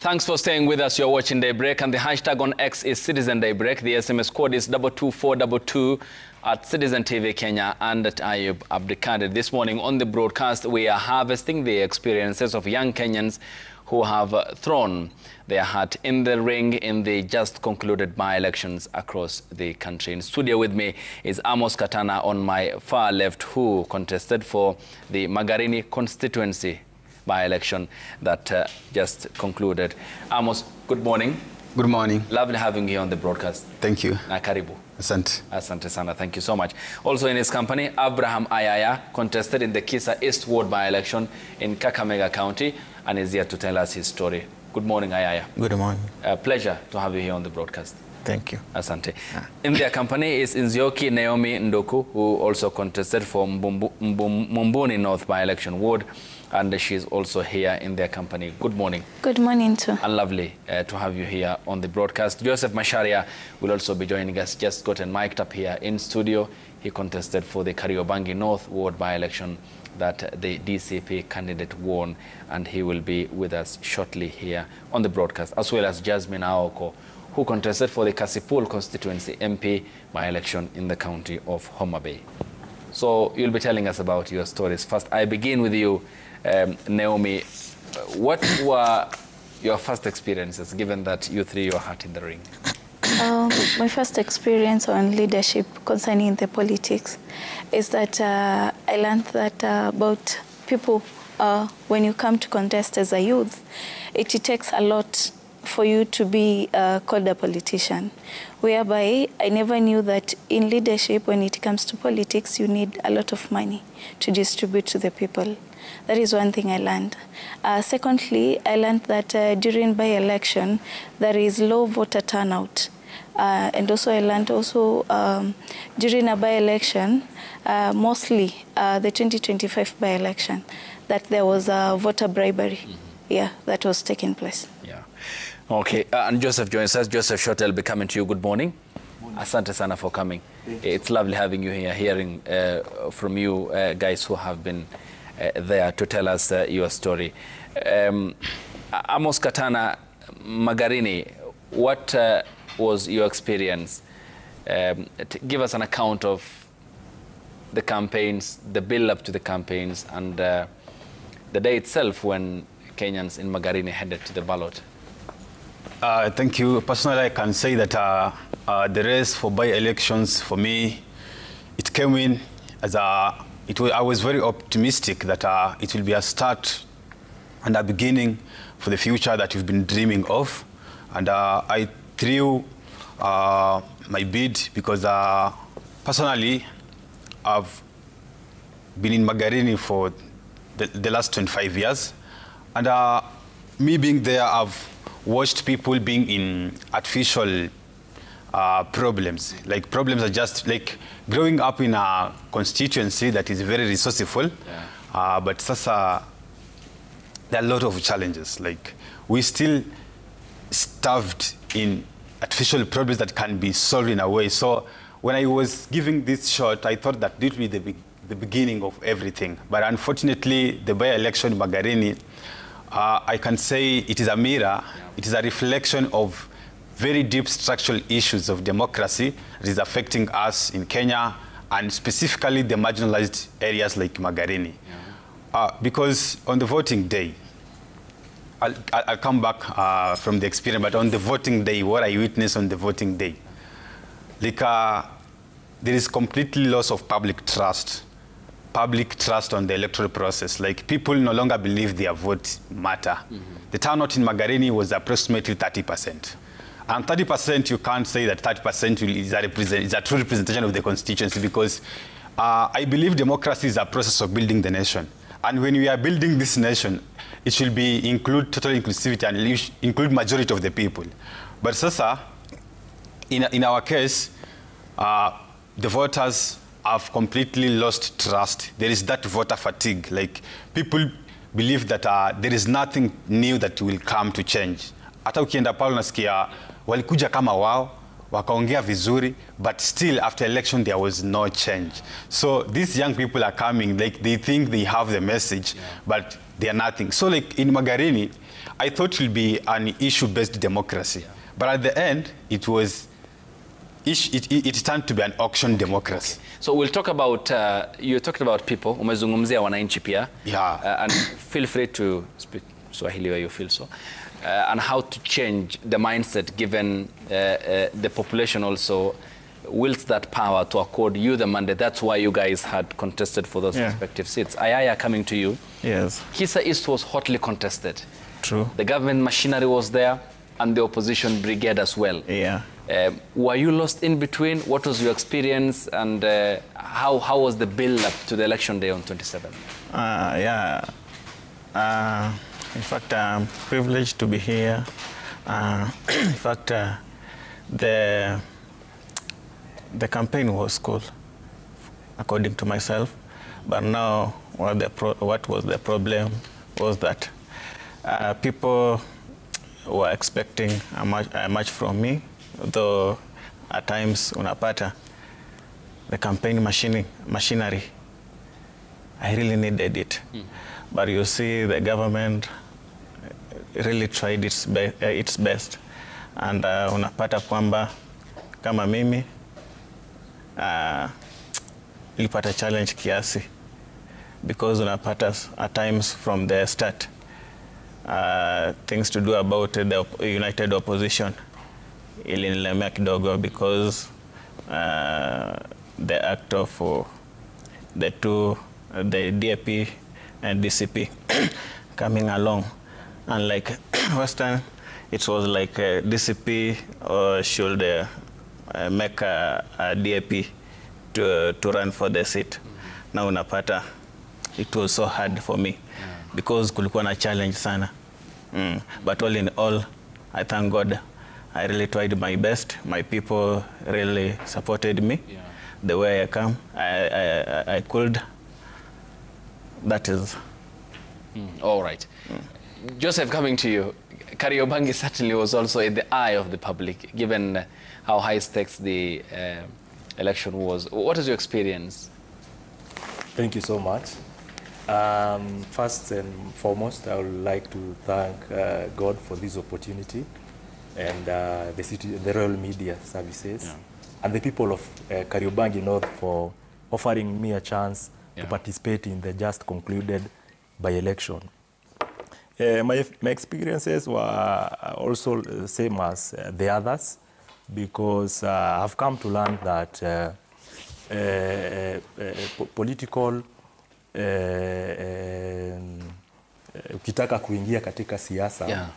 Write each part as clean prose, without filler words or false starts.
Thanks for staying with us. You're watching Daybreak, and the hashtag on X is Citizen Daybreak. The SMS code is 22422 at Citizen TV Kenya and at Ayub Abdikadir. This morning on the broadcast, we are harvesting the experiences of young Kenyans who have thrown their hat in the ring in the just concluded by-elections across the country. In studio with me is Amos Katana on my far left, who contested for the Magarini constituency by-election that just concluded. Amos, good morning. Good morning. Lovely having you on the broadcast. Thank you. Na karibu. Asante. Asante sana. Thank you so much. Also in his company, Abraham Ayaya contested in the Kisa East Ward by-election in Kakamega County and is here to tell us his story. Good morning, Ayaya. Good morning. A pleasure to have you here on the broadcast. Thank you. Asante. In their company is Nzioki Naomi Ndoku, who also contested for Mumbuni North by-election ward, and she's also here in their company. Good morning. Good morning, too. And lovely to have you here on the broadcast. Joseph Masharia will also be joining us. Just gotten mic'd up here in studio. He contested for the Kariobangi North ward by-election that the DCP candidate won, and he will be with us shortly here on the broadcast, as well as Jasmine Aoko, who contested for the Kasipul constituency MP by-election in the county of Homa Bay. So you'll be telling us about your stories. First, I begin with you, Naomi. What were your first experiences, given that you threw your hat in the ring? My first experience on leadership concerning the politics is that I learned that about people, when you come to contest as a youth, it takes a lot for you to be called a politician, whereby I never knew that in leadership, when it comes to politics, you need a lot of money to distribute to the people. That is one thing I learned. Secondly, I learned that during by-election, there is low voter turnout. And also I learned during a by-election, mostly the 2025 by-election, that there was a voter bribery. Yeah, that was taking place. Yeah. Okay, and Joseph joins us. Joseph Short, I'll be coming to you. Good morning. Asante sana for coming. It's lovely having you here, hearing from you guys who have been there to tell us your story. Amos Katana, Magarini, what was your experience? Give us an account of the campaigns, the build-up to the campaigns, and the day itself when Kenyans in Magarini headed to the ballot. Thank you. Personally, I can say that the race for by-elections, for me, it came in as I was very optimistic that it will be a start and a beginning for the future that we've been dreaming of. And I threw my bid because personally, I've been in Magarini for the last 25 years. And me being there, I've watched people being in artificial problems. Like problems are just like growing up in a constituency that is very resourceful, but sasa, there are a lot of challenges. Like we still starved in artificial problems that can be solved in a way. So when I was giving this shot, I thought that this would be the beginning of everything. But unfortunately, the by-election in Magarini, I can say it is a mirror. It is a reflection of very deep structural issues of democracy that is affecting us in Kenya, and specifically the marginalized areas like Magarini. Because on the voting day, I'll come back from the experience, but on the voting day, what I witnessed on the voting day, like there is completely loss of public trust on the electoral process. Like people no longer believe their vote matter. The turnout in Magarini was approximately 30%. And 30%, you can't say that 30% is a true representation of the constituency, because I believe democracy is a process of building the nation. And when we are building this nation, it should include total inclusivity and include majority of the people. But sasa, in our case, the voters have completely lost trust. There is that voter fatigue. Like people believe that there is nothing new that will come to change. Hata ukienda pale unasikia walikuja kama wao, wakaongea vizuri, but still after election there was no change. So these young people are coming, like they think they have the message, but they are nothing. So like in Magarini, I thought it would be an issue-based democracy, but at the end it was it turned to be an auction democracy. Okay. So we'll talk about, you talked about people, umezungumzia wananchi pia. Yeah. And feel free to speak Swahili where you feel so. And how to change the mindset given the population also wills that power to accord you the mandate. That's why you guys had contested for those respective seats. Ayaya, coming to you. Yes. Kisa East was hotly contested. True. The government machinery was there and the opposition brigade as well. Yeah. Were you lost in between? What was your experience, and how was the build-up to the election day on 27? Yeah. In fact, I'm privileged to be here. In fact, the campaign was cool, according to myself. But now, what was the problem was that people were expecting much from me, though at times unapata the campaign machinery, I really needed it. But you see, the government really tried its best, and unapata kwamba kama mimi ilipata challenge kiasi, because unapata at times from the start things to do about the united opposition ilinilemea kidogo, because the act of the DAP and DCP coming along, and like Western, it was like DCP should make a DAP to run for the seat. Now unapata it was so hard for me because kulikuwa na challenge sana. But all in all, I thank God. I really tried my best. My people really supported me the way I come. I could. That is. All right. Joseph, coming to you. Kariobangi certainly was also in the eye of the public, given how high stakes the election was. What is your experience? Thank you so much. First and foremost, I would like to thank God for this opportunity, and the Royal Media Services, and the people of Kariobangi North for offering me a chance to participate in the just concluded by-election. My experiences were also the same as the others, because I've come to learn that political ukitaka kuingia katika siasa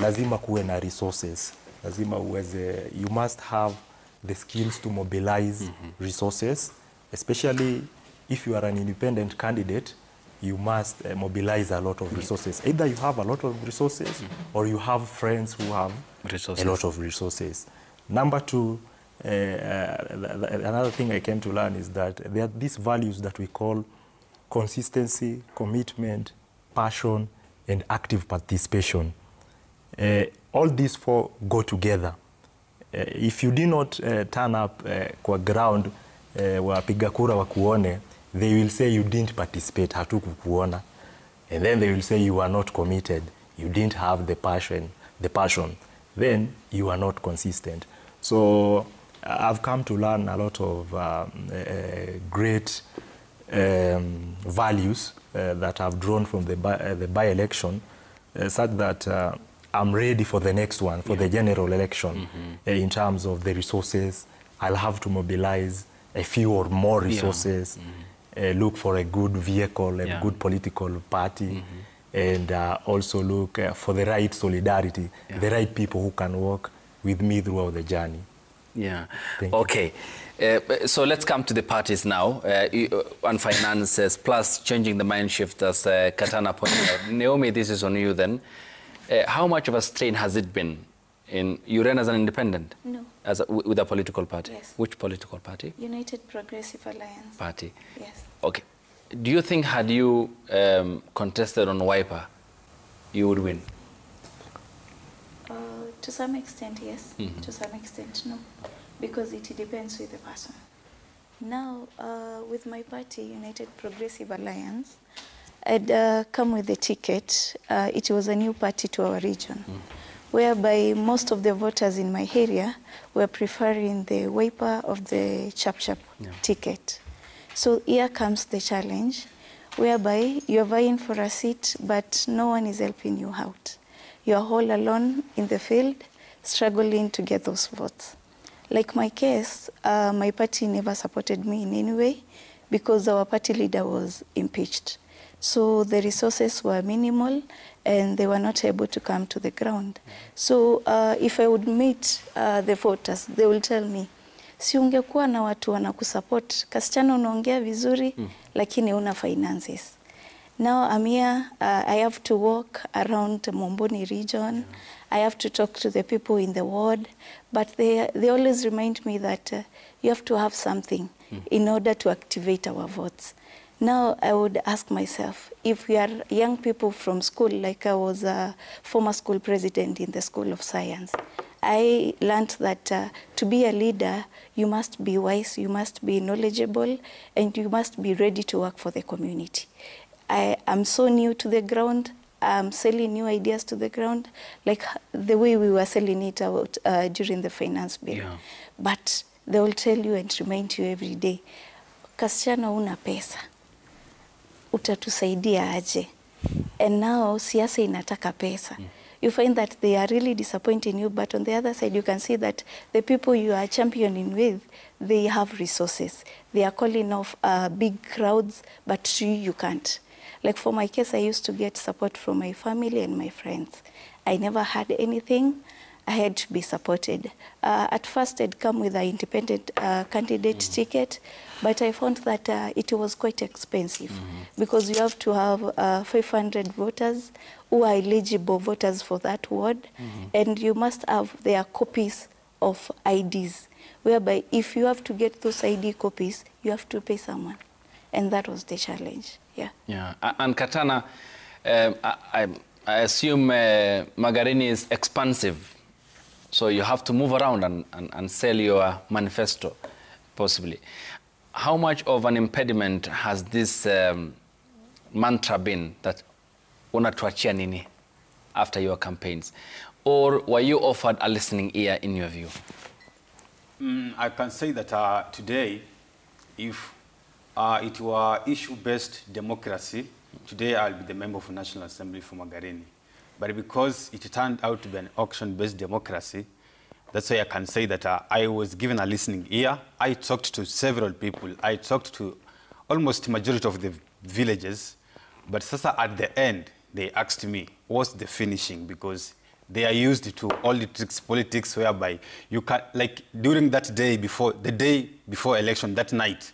lazima kuwe na resources, lazima uweze, you must have the skills to mobilize resources, especially if you are an independent candidate. You must mobilize a lot of resources. Either you have a lot of resources or you have friends who have a lot of resources. Number two, another thing I came to learn is that there are these values that we call consistency, commitment, passion, and active participation. All these four go together. If you do not turn up kwa ground wapiga kura wakuone, they will say you didn't participate, hatukukuona. And then they will say you are not committed, you didn't have the passion, then you are not consistent. So I've come to learn a lot of great values that I've drawn from the by-election, such that I'm ready for the next one, for the general election. In terms of the resources, I'll have to mobilize a few or more resources, look for a good vehicle, a good political party, and also look for the right solidarity, the right people who can work with me throughout the journey. Okay. So let's come to the parties now, on finances, plus changing the mind shift, as Katana pointed out. Naomi, this is on you then. How much of a strain has it been? You ran as an independent? No. With a political party? Yes. Which political party? United Progressive Alliance. Party? Yes. Okay. Do you think had you contested on Wiper, you would win? To some extent, yes. To some extent, no. because it depends with the person. Now, with my party, United Progressive Alliance, I'd come with a ticket. It was a new party to our region, whereby most of the voters in my area were preferring the Wiper of the Chap-Chap ticket. So here comes the challenge, whereby you're vying for a seat, but no one is helping you out. You're all alone in the field, struggling to get those votes. Like my case, my party never supported me in any way because our party leader was impeached. So the resources were minimal and they were not able to come to the ground. So if I would meet the voters, they will tell me, si ungekuwa na watu wanakusupport, kasichana unaongea vizuri, lakini una finances. Now I'm here, I have to walk around Momboni region. I have to talk to the people in the ward, but they always remind me that you have to have something in order to activate our votes. Now I would ask myself, if we are young people from school, like I was a former school president in the School of Science, I learned that to be a leader, you must be wise, you must be knowledgeable, and you must be ready to work for the community. I am so new to the ground. I'm selling new ideas to the ground, like the way we were selling it out during the finance bill. Yeah. But they will tell you and remind you every day, kasichana una pesa, utatusaidia aje? And now siasa inataka pesa. You find that they are really disappointing you, but on the other side, you can see that the people you are championing with, they have resources. They are calling off big crowds, but you can't. Like for my case, I used to get support from my family and my friends. I never had anything. I had to be supported. At first, I'd come with an independent candidate ticket, but I found that it was quite expensive because you have to have 500 voters who are eligible voters for that ward, and you must have their copies of IDs, whereby if you have to get those ID copies, you have to pay someone. And that was the challenge. Yeah. And Katana, I assume Magarini is expansive, so you have to move around and sell your manifesto, possibly. How much of an impediment has this mantra been that unatuachia nini after your campaigns? Or were you offered a listening ear in your view? I can say that today, if it were issue-based democracy, today I'll be the member of the National Assembly for Magarini. But because it turned out to be an auction-based democracy, that's why I can say that I was given a listening ear. I talked to several people. I talked to almost the majority of the villages. But sasa at the end, they asked me, what's the finishing? Because they are used to all the tricks, politics, whereby you can, like during that day before, the day before election, that night,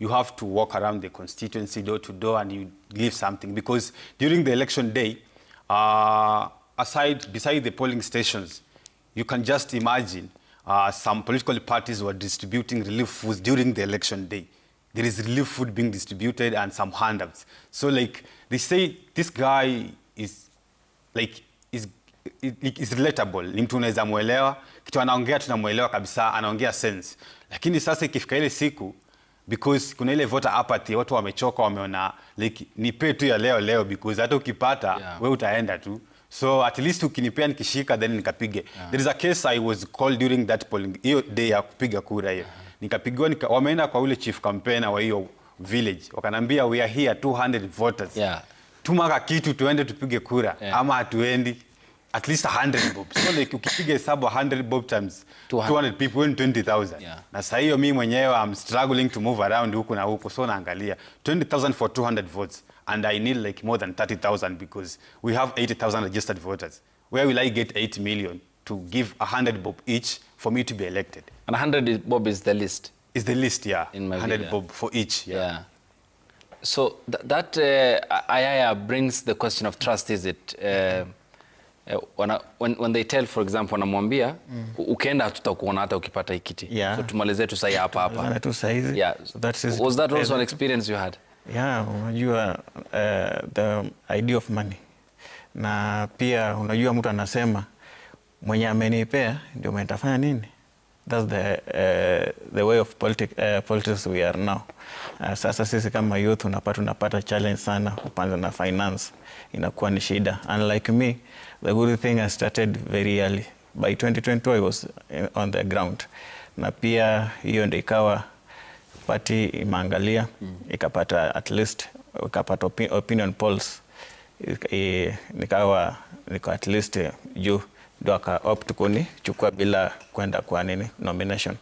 you have to walk around the constituency door to door and you leave something. Because during the election day, beside the polling stations, you can just imagine some political parties were distributing relief foods during the election day. There is relief food being distributed and some handouts. So like they say, this guy is like, is relatable. Ni mtu unaweza muelewa, kitu anaongea tunamuelewa kabisa, anaongea sense. Lakini sasa ikifika ile siku, because kuna ile voter apathy, watu wamechoka, wameona like nipe tu ya leo because hata ukipata wewe utaenda tu. So at least ukinipea nikishika then nikapige. There is a case I was called during that polling, hiyo day ya kupiga kura hiyo. Nikapigwa wameenda kwa ule chief campaigner wa hiyo village. Wakanambia we are here 200 voters. Tumaka kitu tuende tupige kura ama hatuendi. At least 100 bob. So like ukipiga hesabu 100 bob times 200 people win 20,000. Na sasa hiyo mimi mwenyewe I'm struggling to move around huku na huku, so naangalia 20,000 for 200 votes and I need like more than 30,000 because we have 80,000 registered voters. Where will I get 8 million to give 100 bob each for me to be elected? And 100 bob is the list? Is the list, yeah. In my 100 bob for each, So that Ayaya brings the question of trust, is it? When they tell, for example, wanamwambia ukienda hatutakuona hata ukipata ikiti. So tumalize tu sahi hapa. So was that also an experience you had? Unajua the idea of money. Na pia unajua mtu anasema mwenye amenipea ndio mtafanya nini? That's the way of politics we are now. Sasa sisi kama youth unapata challenge sana upande na finance, inakuwa ni shida. Unlike me, the good thing I started very early. By 2022 I was on the ground. Na pia hiyo ndio ikawa party imeangalia, ikapata at least, ikapata opinion polls, niko at least juu, ndio aka opt kunichukua bila kwenda kwa nomination.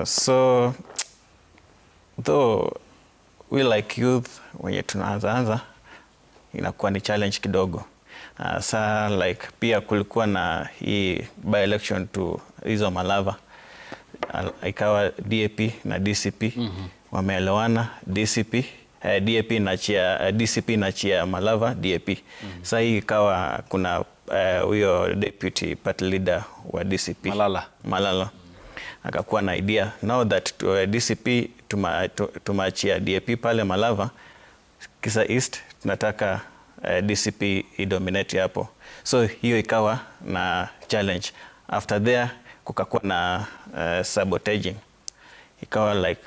So though we like youth, wenye tunaanza inakuwa ni challenge kidogo. Like pia kulikuwa na hii by election to hizo Malava, ikawa DAP na DCP wameelewana. DAP nachia DCP nachia Malava DAP. Sasa hii ikawa kuna huyo deputy party leader wa DCP Malala akakuwa na idea now that DCP tumaachia DAP pale Malava, Kisa East tunataka DCP idominate hapo. So hiyo ikawa na challenge. After there kukakuwa na sabotaging. Ikawa like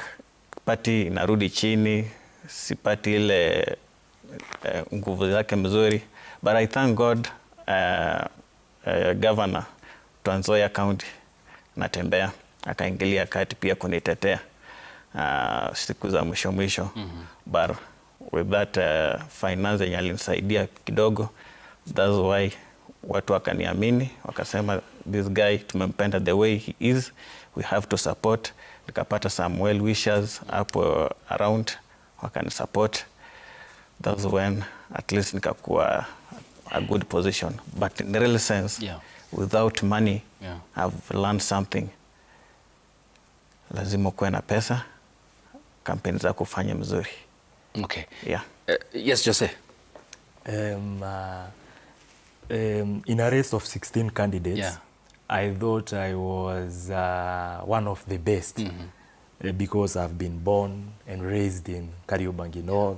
party inarudi chini, si party ile nguvu zake mzuri. But I thank God Governor Trans Nzoia County Natembeya akaingilia kati pia kunitetea siku za mwisho. But with that finance yenye alinisaidia kidogo, that's why watu wakaniamini, wakasema this guy tumempenda the way he is, we have to support. Nikapata some well wishers hapo around, wakani support. That's when at least nikakuwa a good position. But in the real sense, without money, I've learned something. Lazima kuwe na pesa, kampeni za kufanya mzuri. Okay. Yeah. Yes, Jose. In a race of 16 candidates, I thought I was one of the best because I've been born and raised in Kariobangi North.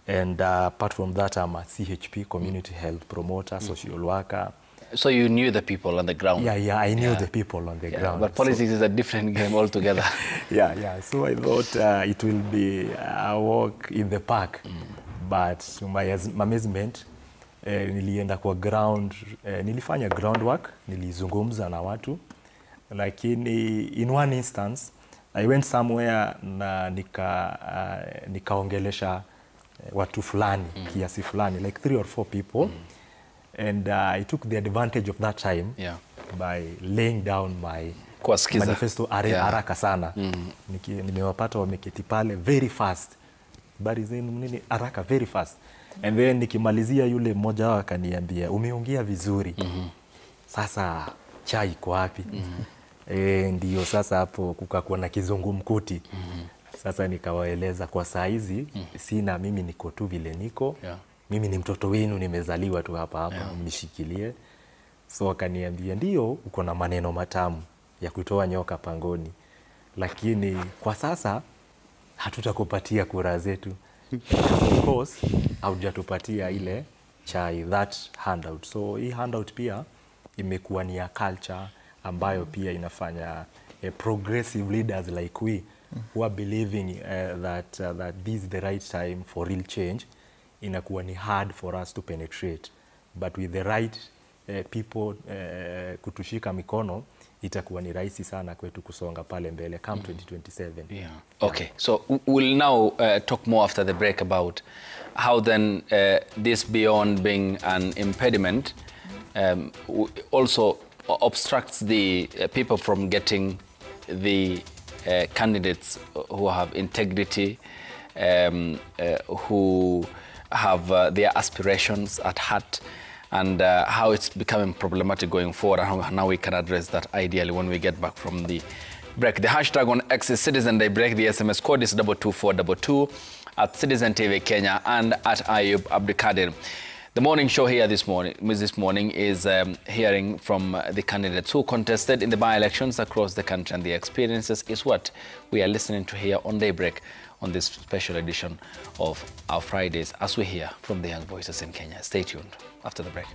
And apart from that, I'm a CHP, community health promoter, social worker. So you knew the people on the ground? Yeah, I knew the people on the ground. But politics is a different game altogether. So I thought it will be a walk in the park. But to my amazement, nilienda kwa ground, nilifanya groundwork, nilizungumza na watu. Lakini in one instance, I went somewhere na nikaongelesha watu fulani, kiasi fulani, like 3 or 4 people. And I took the advantage of that time by laying down my manifesto haraka sana. Nimewapata wameketi pale very fast. Bari zenu nini haraka very fast. And then nikimalizia yule mmoja wao akaniambia umeongea vizuri. Sasa chai iko wapi? Ndio sasa hapo kukakuwa na kizungumkuti. Sasa nikawaeleza kwa saa hizi sina, mimi niko tu vile niko. Mimi ni mtoto wenu, nimezaliwa tu hapa mnishikilie. So akaniambia ndio uko na maneno matamu ya kutoa nyoka pangoni, lakini kwa sasa hatutakupatia kura zetu. Of course haujatupatia ile chai, that handout. So hii handout pia imekuwa ni ya culture ambayo pia inafanya progressive leaders like we who are believing that this is the right time for real change. Inakuwa ni hard for us to penetrate, but with the right people kutushika mikono, itakuwa ni rahisi sana kwetu kusonga pale mbele come 2027. Okay, so we'll now talk more after the break about how then this, beyond being an impediment, also obstructs the people from getting the candidates who have integrity, who have their aspirations at heart, and how it's becoming problematic going forward, and how we can address that ideally when we get back from the break. The hashtag on X is Citizen Daybreak. The SMS code is 22422 at Citizen TV Kenya and at Ayub Abdikadir. The morning show here this morning is hearing from the candidates who contested in the by-elections across the country, and the experiences is what we are listening to here on Daybreak on this special edition of our Fridays as we hear from the young voices in Kenya. Stay tuned after the break.